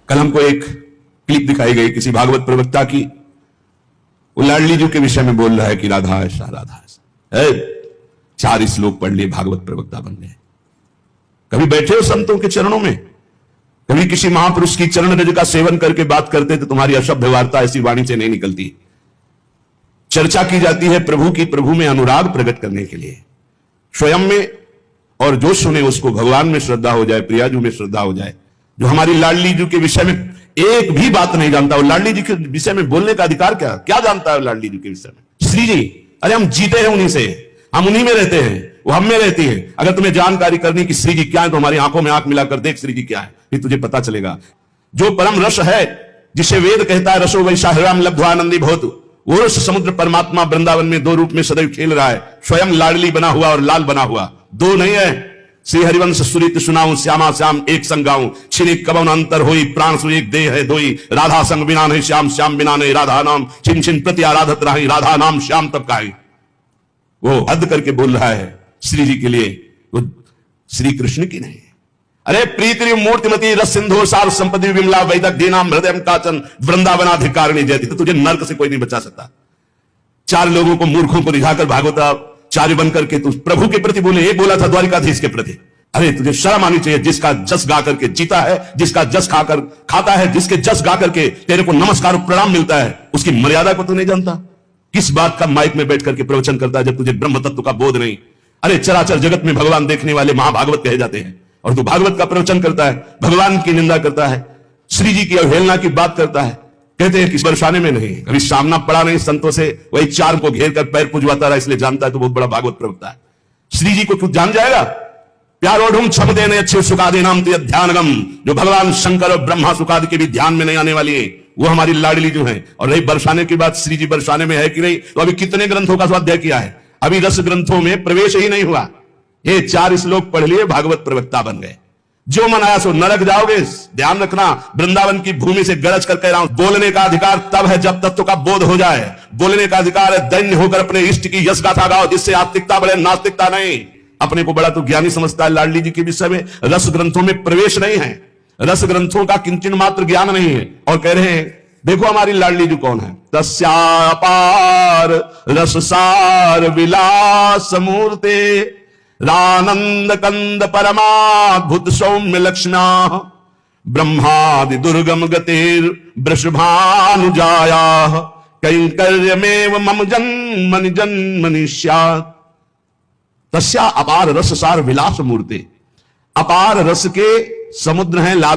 कल हमको एक क्लिप दिखाई गई किसी भागवत प्रवक्ता की, वो लाडली जी के विषय में बोल रहा है कि राधा ऐसा राधा ऐसा। 4 श्लोक पढ़ लिए, भागवत प्रवक्ता बन गए। कभी बैठे हो संतों के चरणों में? कभी किसी महापुरुष की चरण रज का सेवन करके बात करते तो तुम्हारी अशुद्ध वार्ता ऐसी वाणी से नहीं निकलती। चर्चा की जाती है प्रभु की, प्रभु में अनुराग प्रकट करने के लिए, स्वयं में, और जो सुने उसको भगवान में श्रद्धा हो जाए, प्रियाजू में श्रद्धा हो जाए। जो हमारी लाडली जी के विषय में एक भी बात नहीं जानता, वो लाडली जी के विषय में बोलने का अधिकार क्या क्या जानता है लाडली जी के विषय में? श्री जी, अरे हम जीते हैं उन्हीं से, हम उन्हीं में रहते हैं, वो हम में रहती है। अगर तुम्हें जानकारी करनी कि श्री जी क्या है तो हमारी आंखों में आंख मिलाकर देख श्री जी क्या है, फिर तुझे पता चलेगा। जो परम रस है, जिसे वेद कहता है रसो वैसा हृदय लब्ध्वानंदी भवतु, वो रस समुद्र परमात्मा वृंदावन में 2 रूप में सदैव खेल रहा है, स्वयं लाडली बना हुआ और लाल बना हुआ। 2 नहीं है। श्री हरिवंश सुरित सुनाऊं, श्यामा श्याम एक संग गाऊं, छिन कवन अंतर होई, प्राण सु एक देह है दोई, राधा संग बिना नहीं श्याम, श्याम बिना नहीं राधा नाम, छिन छिन प्रति आराधत रही, राधा नाम श्याम तब काई। वो हद करके बोल रहा है श्री जी के लिए, वो श्री कृष्ण की नहीं। अरे प्रीति मूर्तिमती रस सिंधु सार संपत्ति विमला वैदक दीनाम हृदय काचन वृंदावनाधिकारिणी जयति। तो तुझे नर्क से कोई नहीं बचा सकता। 4 लोगों को, मूर्खों को रिझाकर भागवताचार्य बनकर के तू प्रभु के प्रति बोले, एक बोला था द्वारिकाधीश के प्रति। अरे तुझे शर्म आनी चाहिए। जिसका जस गा करके जीता है, जिसका जस खाकर खाता है, जिसके जस गा करके तेरे को नमस्कार प्रणाम मिलता है, उसकी मर्यादा को तू नहीं जानता। किस बात का माइक में बैठ करके प्रवचन करता है जब तुझे ब्रह्म तत्व का बोध नहीं? अरे चराचर जगत में भगवान देखने वाले महाभागवत कहे जाते हैं, और तू भागवत का प्रवचन करता है, भगवान की निंदा करता है, श्री जी की अवहेलना की बात करता है। कहते हैं कि बरसाने में नहीं, कभी सामना पड़ा नहीं संतों से, वही 4 को घेर कर पैर पुजवाता रहा, इसलिए जानता है तो बहुत बड़ा भागवत प्रवक्ता है। श्री जी को तू जान जाएगा? प्यारो ढूंढ छम देने अच्छे सुखादे नाम तुझे ध्यानगम। जो भगवान शंकर और ब्रह्मा सुखादि के भी ध्यान में नहीं आने वाली है, वो हमारी लाडली जो है। और रही बरसाने की बात, श्री जी बरसाने में है कि नहीं, तो अभी कितने ग्रंथों का स्वाध्याय किया है? अभी रस ग्रंथों में प्रवेश ही नहीं हुआ। ये 4 श्लोक पढ़ लिए, भागवत प्रवक्ता बन गए। जो मन आया सो नरक जाओगे। ध्यान रखना, वृंदावन की भूमि से गरज कर कह रहा हूं, बोलने का अधिकार तब है जब तत्व का बोध हो जाए। बोलने का अधिकार है दैन्य होकर अपने इष्ट की यश गाथा गाओ, जिससे आस्तिकता बढ़े, नास्तिकता नहीं। अपने को बड़ा तो ज्ञानी समझता है लाडली जी के विषय में। रस ग्रंथों में प्रवेश नहीं है, रस ग्रंथों का किंचन मात्र ज्ञान नहीं है। और कह रहे हैं देखो हमारी लाडली जी कौन है? तस्यापार रससार विलास मूर्ते, रानंद कंद परमाद्भुत सौम्य लक्ष्म्या, ब्रह्मादि दुर्गम गतिर वृषभानुजाया, कैंकर्यमेव मम जन्मनि जन्मनि स्यात्। तस्या अपार रस सार विलास मूर्ते, अपार रस के समुद्र हैं।